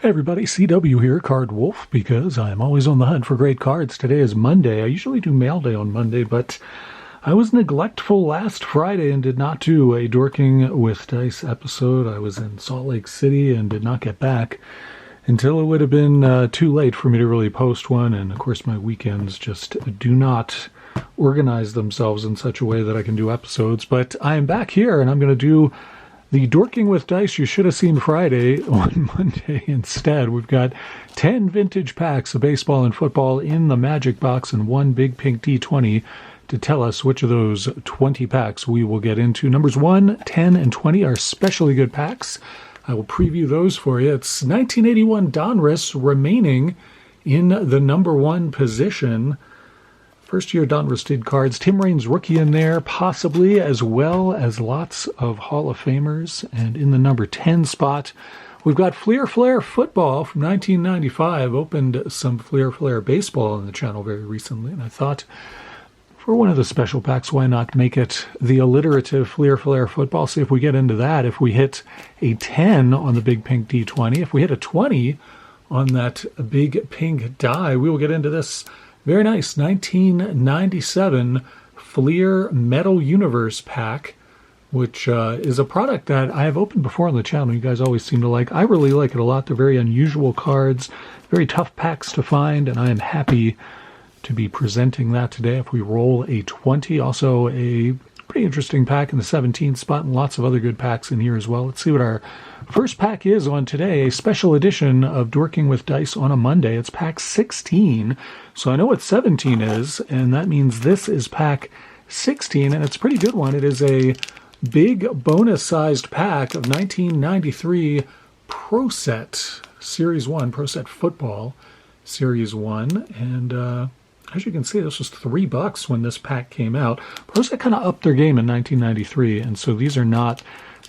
Hey everybody, CW here, Card Wolf, because I'm always on the hunt for great cards. Today is Monday. I usually do mail day on Monday, but I was neglectful last Friday and did not do a Dorking with Dice episode. I was in Salt Lake City and did not get back until it would have been too late for me to really post one. And of course, my weekends just do not organize themselves in such a way that I can do episodes. But I am back here and I'm going to do the Dorking with Dice you should have seen Friday on Monday instead. We've got 10 vintage packs of baseball and football in the Magic box and one big pink D20 to tell us which of those 20 packs we will get into. Numbers 1, 10, and 20 are especially good packs. I will preview those for you. It's 1981 Donruss remaining in the number 1 position. First year Donruss did cards. Tim Raines rookie in there, possibly, as well as lots of Hall of Famers. And in the number 10 spot, we've got Fleer Flair Football from 1995. Opened some Fleer Flair Baseball on the channel very recently. And I thought, for one of the special packs, why not make it the alliterative Fleer Flair Football? See if we get into that. If we hit a 10 on the big pink D20, if we hit a 20 on that big pink die, we will get into this very nice 1997 Fleer Metal Universe pack, which is a product that I have opened before on the channel. You guys always seem to like. I really like it a lot. They're very unusual cards, very tough packs to find, and I am happy to be presenting that today. If we roll a 20, also a pretty interesting pack in the 17th spot, and lots of other good packs in here as well. Let's see what our first pack is on today. A special edition of Dorking with Dice on a Monday. It's pack 16. So I know what 17 is, and that means this is pack 16, and it's a pretty good one. It is a big bonus-sized pack of 1993 Pro Set Series 1, Pro Set Football Series 1, and as you can see, this was $3 when this pack came out. Pro Set kind of upped their game in 1993, and so these are not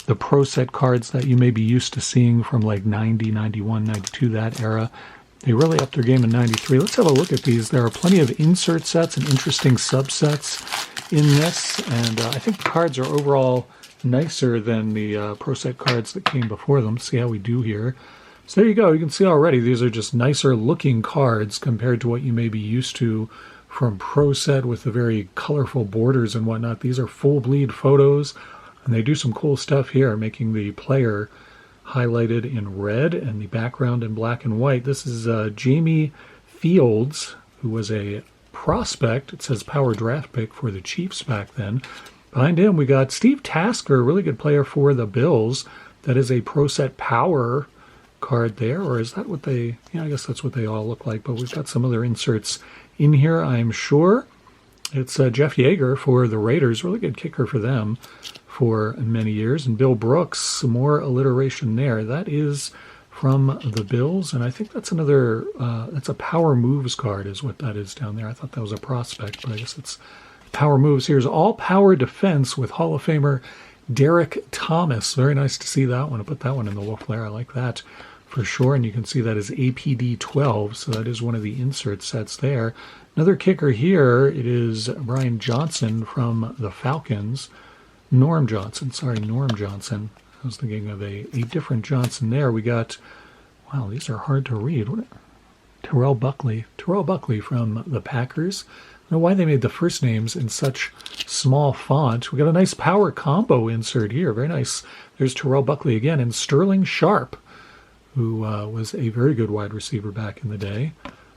the Pro Set cards that you may be used to seeing from like 90, 91, 92, that era. They really upped their game in 93. Let's have a look at these. There are plenty of insert sets and interesting subsets in this, and I think the cards are overall nicer than the Pro Set cards that came before them. Let's see how we do here. So there you go. You can see already these are just nicer looking cards compared to what you may be used to from Pro Set with the very colorful borders and whatnot. These are full bleed photos, and they do some cool stuff here, making the player highlighted in red and the background in black and white. This is Jamie Fields, who was a prospect. It says power draft pick for the Chiefs back then. Behind him, we got Steve Tasker, a really good player for the Bills. That is a Pro Set power card there, or is that what they, yeah, I guess that's what they all look like, but we've got some other inserts in here, I'm sure. It's Jeff Yeager for the Raiders, really good kicker for them for many years, and Bill Brooks, some more alliteration there. That is from the Bills, and I think that's another, that's a Power Moves card is what that is down there. I thought that was a prospect, but I guess it's Power Moves. Here's All Power Defense with Hall of Famer Derek Thomas. Very nice to see that one. I put that one in the Wolf Lair. I like that for sure, and you can see that is APD 12, so that is one of the insert sets there. Another kicker here, it is Brian Johnson from the Falcons. Norm Johnson. I was thinking of a different Johnson there. We got, wow, these are hard to read. Terrell Buckley from the Packers. I don't know why they made the first names in such small font. We got a nice power combo insert here. Very nice. There's Terrell Buckley again, and Sterling Sharp, who was a very good wide receiver back in the day.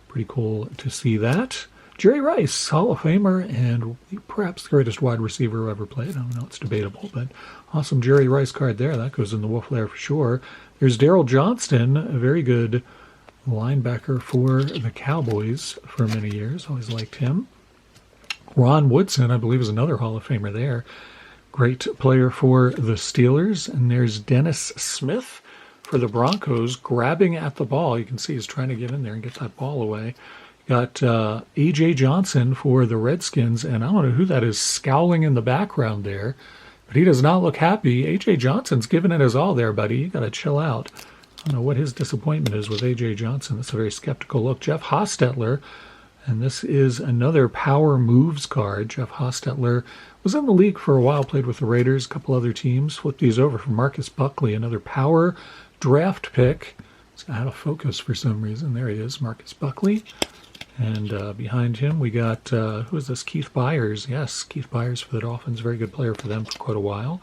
Pretty cool to see that. Jerry Rice, Hall of Famer, and perhaps the greatest wide receiver who ever played. I don't know, it's debatable, but awesome Jerry Rice card there. That goes in the Wolf Lair for sure. There's Daryl Johnston, a very good linebacker for the Cowboys for many years. Always liked him. Ron Woodson, I believe, is another Hall of Famer there. Great player for the Steelers. And there's Dennis Smith for the Broncos, grabbing at the ball. You can see he's trying to get in there and get that ball away. Got A.J. Johnson for the Redskins, and I don't know who that is scowling in the background there, but he does not look happy. A.J. Johnson's giving it his all there, buddy. You got to chill out. I don't know what his disappointment is with A.J. Johnson. That's a very skeptical look. Jeff Hostetler, and this is another Power Moves card. Jeff Hostetler was in the league for a while, played with the Raiders, a couple other teams. Flipped these over for Marcus Buckley, another Power draft pick. It's out of focus for some reason. There he is, Marcus Buckley. And behind him, we got, who is this? Keith Byers. Yes, Keith Byers for the Dolphins. Very good player for them for quite a while.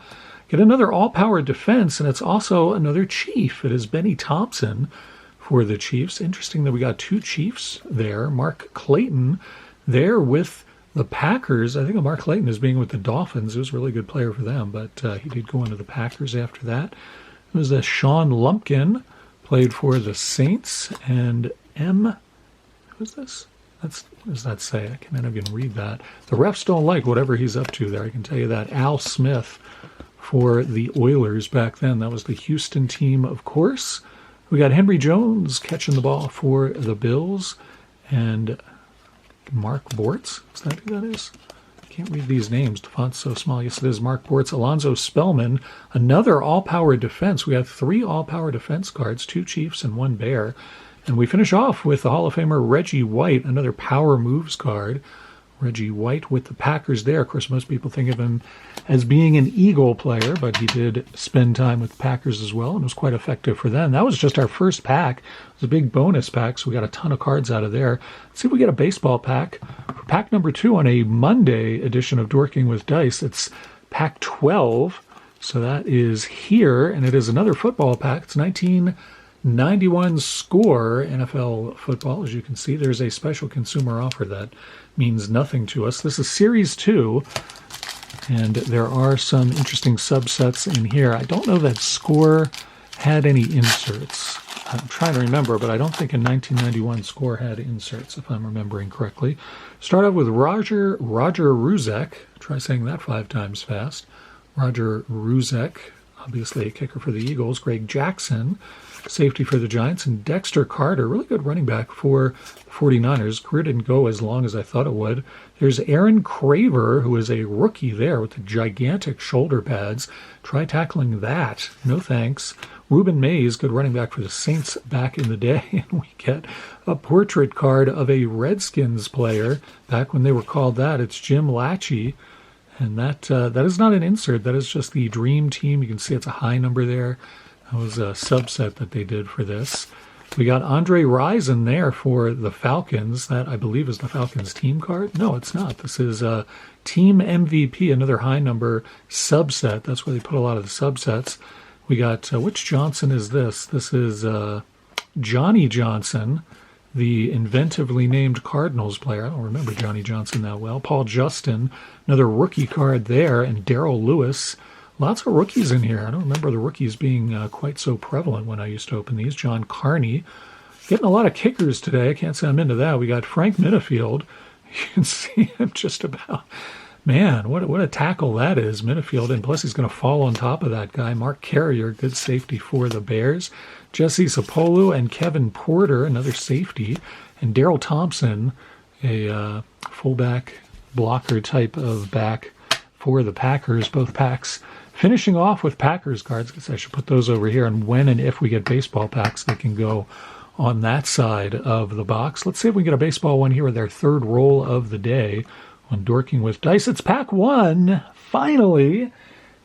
Get another all-power defense, and it's also another Chief. It is Benny Thompson for the Chiefs. Interesting that we got two Chiefs there. Mark Clayton there with the Packers. I think Mark Clayton is being with the Dolphins. He was a really good player for them, but he did go into the Packers after that. It was Sean Lumpkin, played for the Saints, and who's this? What does that say? I can't even read that. The refs don't like whatever he's up to there, I can tell you that. Al Smith for the Oilers back then. That was the Houston team, of course. We got Henry Jones catching the ball for the Bills, and Mark Bortz. Is that who that is? I can't read these names. The font's so small. Yes, it is Mark Bortz. Alonzo Spellman, another all-power defense. We have 3 all-power defense cards, 2 Chiefs and 1 Bear. And we finish off with the Hall of Famer Reggie White, another power moves card. Reggie White with the Packers there. Of course, most people think of him as being an Eagle player, but he did spend time with the Packers as well and was quite effective for them. That was just our first pack. It was a big bonus pack, so we got a ton of cards out of there. Let's see if we get a baseball pack. For pack number 2 on a Monday edition of Dorking with Dice, it's pack 12. So that is here, and it is another football pack. It's 1991 score NFL football. As you can see, there's a special consumer offer that means nothing to us. This is Series 2, and there are some interesting subsets in here. I don't know that score had any inserts. I'm trying to remember, but I don't think in 1991 score had inserts, if I'm remembering correctly. Start off with Roger Ruzek. Try saying that 5 times fast. Roger Ruzek, obviously a kicker for the Eagles. Greg Jackson, safety for the Giants, and Dexter Carter, really good running back for the 49ers. Career didn't go as long as I thought it would. There's Aaron Craver, who is a rookie there with the gigantic shoulder pads. Try tackling that. No thanks. Reuben Mays, good running back for the Saints back in the day. And we get a portrait card of a Redskins player back when they were called that. It's Jim Lachey. And that is not an insert. That is just the Dream Team. You can see it's a high number there. That was a subset that they did for this. We got Andre Rison there for the Falcons. That, I believe, is the Falcons team card. No, it's not. This is Team MVP, another high number subset. That's where they put a lot of the subsets. We got, which Johnson is this? This is Johnny Johnson, the inventively named Cardinals player. I don't remember Johnny Johnson that well. Paul Justin, another rookie card there, and Darrell Lewis. Lots of rookies in here. I don't remember the rookies being quite so prevalent when I used to open these. John Carney. Getting a lot of kickers today. I can't say I'm into that. We got Frank Minifield. You can see him just about. Man, what a tackle that is, Minifield. And plus he's going to fall on top of that guy. Mark Carrier, good safety for the Bears. Jesse Sapolu and Kevin Porter, another safety. And Daryl Thompson, a fullback blocker type of back for the Packers. Both packs finishing off with Packers cards. I guess I should put those over here. And when and if we get baseball packs, they can go on that side of the box. Let's see if we can get a baseball one here with our third roll of the day on Dorking with Dice. It's pack 1. Finally.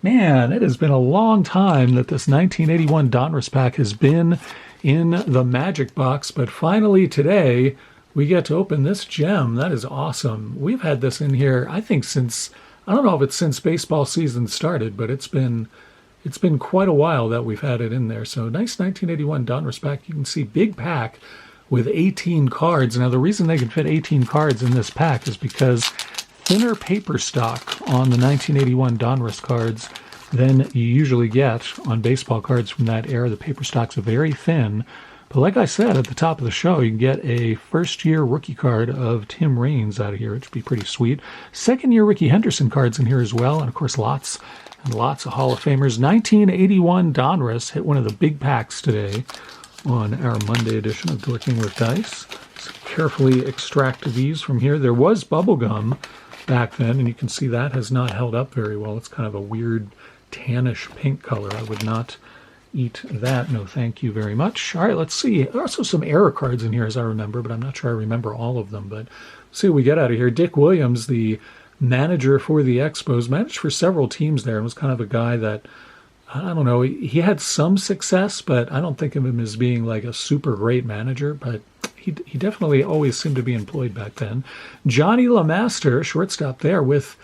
Man, it has been a long time that this 1981 Donruss pack has been in the Magic Box, but finally today we get to open this gem. That is awesome. We've had this in here, I think, since, I don't know if it's since baseball season started, but it's been quite a while that we've had it in there. So nice 1981 Donruss pack. You can see big pack with 18 cards. Now the reason they can fit 18 cards in this pack is because thinner paper stock on the 1981 Donruss cards than you usually get on baseball cards from that era. The paper stocks are very thin. But like I said at the top of the show, you can get a first-year rookie card of Tim Raines out of here, which would be pretty sweet. Second-year Ricky Henderson cards in here as well, and of course lots and lots of Hall of Famers. 1981 Donruss hit one of the big packs today on our Monday edition of Dorking with Dice. So carefully extract these from here. There was bubblegum back then, and you can see that has not held up very well. It's kind of a weird tannish pink color. I would not eat that. No, thank you very much. All right, let's see. There are also some error cards in here, as I remember, but I'm not sure I remember all of them. But let's see what we get out of here. Dick Williams, the manager for the Expos, managed for several teams there and was kind of a guy that I don't know. He had some success, but I don't think of him as being like a super great manager. But he definitely always seemed to be employed back then. Johnny LeMaster, shortstop there with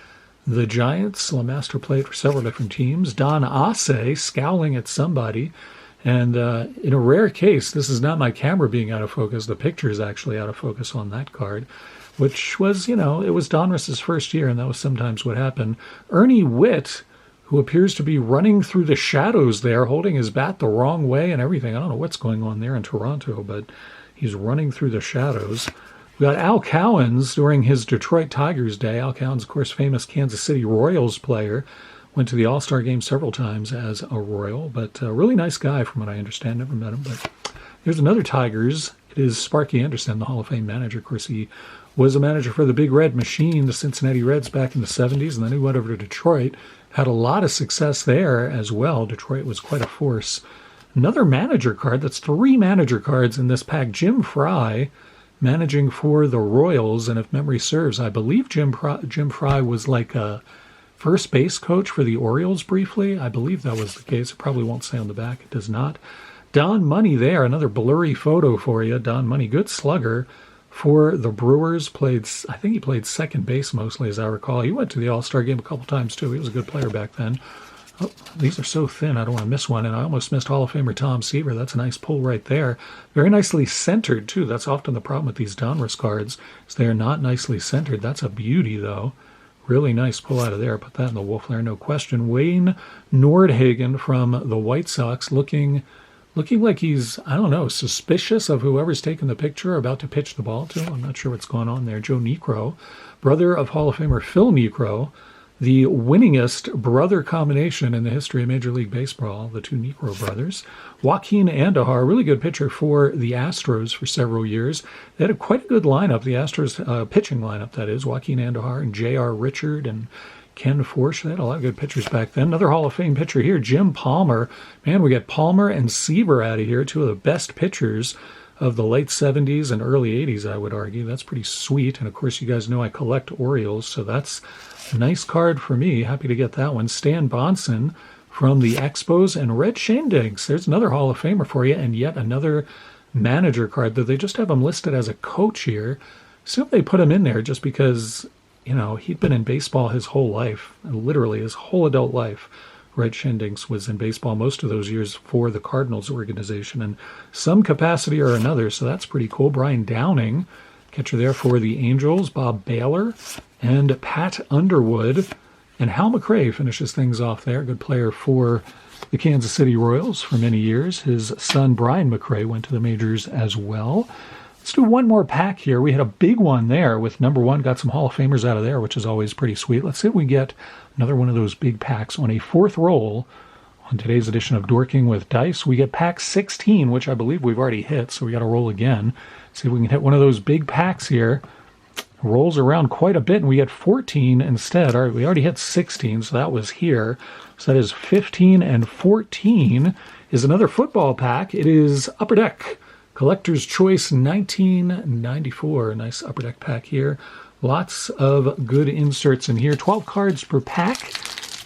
the Giants. LeMaster played for several different teams. Don Asse, scowling at somebody. And in a rare case, this is not my camera being out of focus. The picture is actually out of focus on that card, which was, it was Donruss's first year, and that was sometimes what happened. Ernie Witt, who appears to be running through the shadows there, holding his bat the wrong way and everything. I don't know what's going on there in Toronto, but he's running through the shadows. We got Al Cowens during his Detroit Tigers day. Al Cowens, of course, famous Kansas City Royals player. Went to the All-Star game several times as a Royal, but a really nice guy from what I understand. Never met him, but here's another Tigers. It is Sparky Anderson, the Hall of Fame manager. Of course, he was a manager for the Big Red Machine, the Cincinnati Reds back in the 70s, and then he went over to Detroit. Had a lot of success there as well. Detroit was quite a force. Another manager card. That's 3 manager cards in this pack. Jim Fry, managing for the Royals, and if memory serves, I believe Jim Fry was like a first base coach for the Orioles briefly. I believe that was the case. It probably won't say on the back. It does not. Don Money there, another blurry photo for you. Don Money, good slugger for the Brewers. I think he played second base mostly, as I recall. He went to the All-Star game a couple times, too. He was a good player back then. Oh, these are so thin, I don't want to miss one. And I almost missed Hall of Famer Tom Seaver. That's a nice pull right there. Very nicely centered, too. That's often the problem with these Donruss cards, is they are not nicely centered. That's a beauty, though. Really nice pull out of there. Put that in the wolf lair, no question. Wayne Nordhagen from the White Sox looking like he's, I don't know, suspicious of whoever's taking the picture, about to pitch the ball to. I'm not sure what's going on there. Joe Niekro, brother of Hall of Famer Phil Niekro, the winningest brother combination in the history of Major League Baseball, the 2 Niekro brothers. Joaquin Andahar, really good pitcher for the Astros for several years. They had quite a good lineup, the Astros pitching lineup, that is. Joaquin Andahar and J.R. Richard and Ken Forsch. They had a lot of good pitchers back then. Another Hall of Fame pitcher here, Jim Palmer. Man, we got Palmer and Seaver out of here, 2 of the best pitchers of the late 70s and early 80s, I would argue. That's pretty sweet. And, of course, you guys know I collect Orioles, so that's a nice card for me. Happy to get that one. Stan Bonson from the Expos and Red Shandinks. There's another Hall of Famer for you, and yet another manager card, though they just have him listed as a coach here. So they put him in there just because, he'd been in baseball his whole life, literally his whole adult life. Red Shandinks was in baseball most of those years for the Cardinals organization in some capacity or another, so that's pretty cool. Brian Downing, catcher there for the Angels. Bob Baylor and Pat Underwood. And Hal McRae finishes things off there. Good player for the Kansas City Royals for many years. His son, Brian McRae, went to the majors as well. Let's do one more pack here. We had a big one there with number 1. Got some Hall of Famers out of there, which is always pretty sweet. Let's see if we get another one of those big packs on a 4th roll. On today's edition of Dorking with Dice, we get pack 16, which I believe we've already hit, so we got to roll again. See if we can hit one of those big packs here. Rolls around quite a bit, and we get 14 instead. All right, we already hit 16, so that was here. So that is 15 and 14 is another football pack. It is Upper Deck Collector's Choice 1994. Nice Upper Deck pack here. Lots of good inserts in here. 12 cards per pack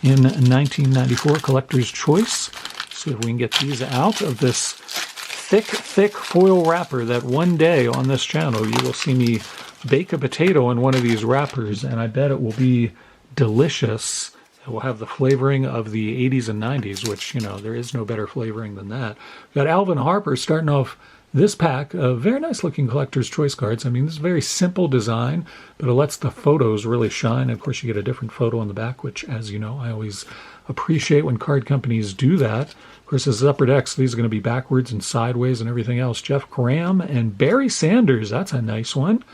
in 1994 Collector's Choice. See if we can get these out of this thick foil wrapper that one day on this channel you will see me bake a potato in one of these wrappers, and I bet it will be delicious. It will have the flavoring of the 80s and 90s, which, there is no better flavoring than that. We've got Alvin Harper starting off this pack of very nice-looking Collector's Choice cards. I mean, this is a very simple design, but it lets the photos really shine. Of course, you get a different photo on the back, which, as you know, I always appreciate when card companies do that. Of course, this is Upper Deck, so these are going to be backwards and sideways and everything else. Jeff Graham and Barry Sanders. That's a nice one.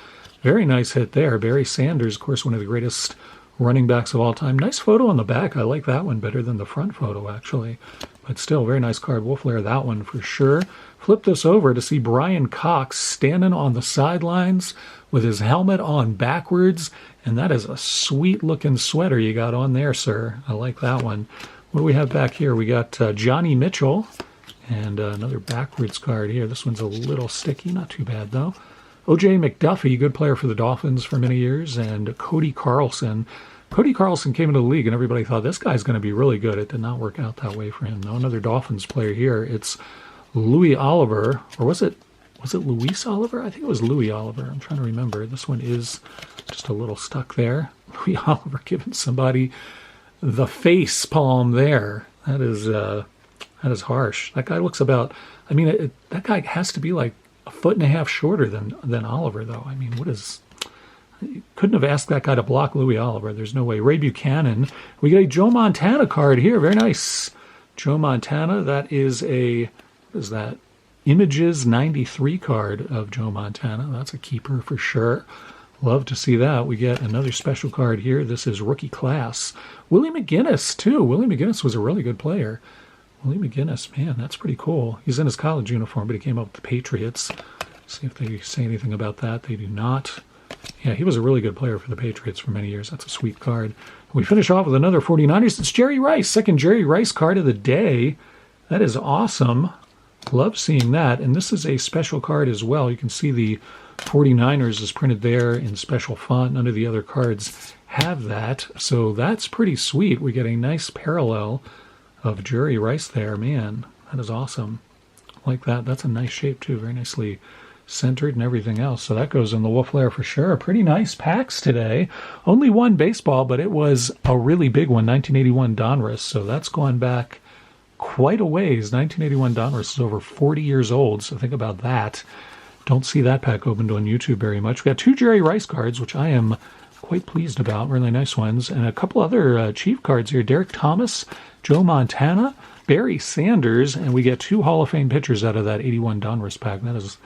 Very nice hit there. Barry Sanders, of course, one of the greatest running backs of all time. Nice photo on the back. I like that one better than the front photo, actually. But still, very nice card. We'll flare that one for sure. Flip this over to see Brian Cox standing on the sidelines with his helmet on backwards. And that is a sweet-looking sweater you got on there, sir. I like that one. What do we have back here? We got Johnny Mitchell and another backwards card here. This one's a little sticky. Not too bad, though. O.J. McDuffie, good player for the Dolphins for many years, and Cody Carlson. Cody Carlson came into the league and everybody thought this guy's going to be really good. It did not work out that way for him. No, another Dolphins player here. It's Louis Oliver, or was it Luis Oliver? I think it was Louis Oliver. I'm trying to remember. This one is just a little stuck there. Louis Oliver giving somebody the face palm there. That is harsh. That guy looks about, I mean, that guy has to be like a foot and a half shorter than Oliver, though. I mean, you couldn't have asked that guy to block Louis Oliver. There's no way. Ray Buchanan. We get a Joe Montana card here. Very nice. Joe Montana. That is what is that? Images 93 card of Joe Montana. That's a keeper for sure. Love to see that. We get another special card here. This is rookie class. Willie McGinnis, too. Willie McGinnis was a really good player. Willie McGinnis, man, that's pretty cool. He's in his college uniform, but he came up with the Patriots. See if they say anything about that. They do not. Yeah, he was a really good player for the Patriots for many years. That's a sweet card. We finish off with another 49ers. It's Jerry Rice, second Jerry Rice card of the day. That is awesome. Love seeing that. And this is a special card as well. You can see the 49ers is printed there in special font. None of the other cards have that. So that's pretty sweet. We get a nice parallel of Jerry Rice there. Man, that is awesome. Like that. That's a nice shape too. Very nicely centered and everything else. So that goes in the Wolf Lair for sure. Pretty nice packs today. Only one baseball, but it was a really big one. 1981 Donruss. So that's gone back quite a ways. 1981 Donruss is over 40 years old. So think about that. Don't see that pack opened on YouTube very much. We got two Jerry Rice cards, which I am quite pleased about. Really nice ones. And a couple other Chief cards here. Derek Thomas, Joe Montana, Barry Sanders, and we get two Hall of Fame pitchers out of that 81 Donruss pack. That is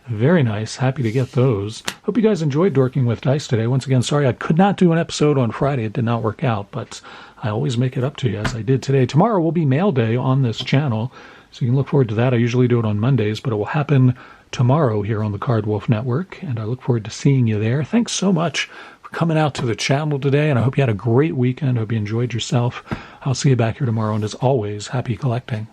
very nice. Happy to get those. Hope you guys enjoyed Dorking with Dice today. Once again, sorry I could not do an episode on Friday. It did not work out, but I always make it up to you as I did today. Tomorrow will be mail day on this channel, so you can look forward to that. I usually do it on Mondays, but it will happen tomorrow here on the Card Wolf Network, and I look forward to seeing you there. Thanks so much for coming out to the channel today, and I hope you had a great weekend. I hope you enjoyed yourself. I'll see you back here tomorrow, and as always, happy collecting.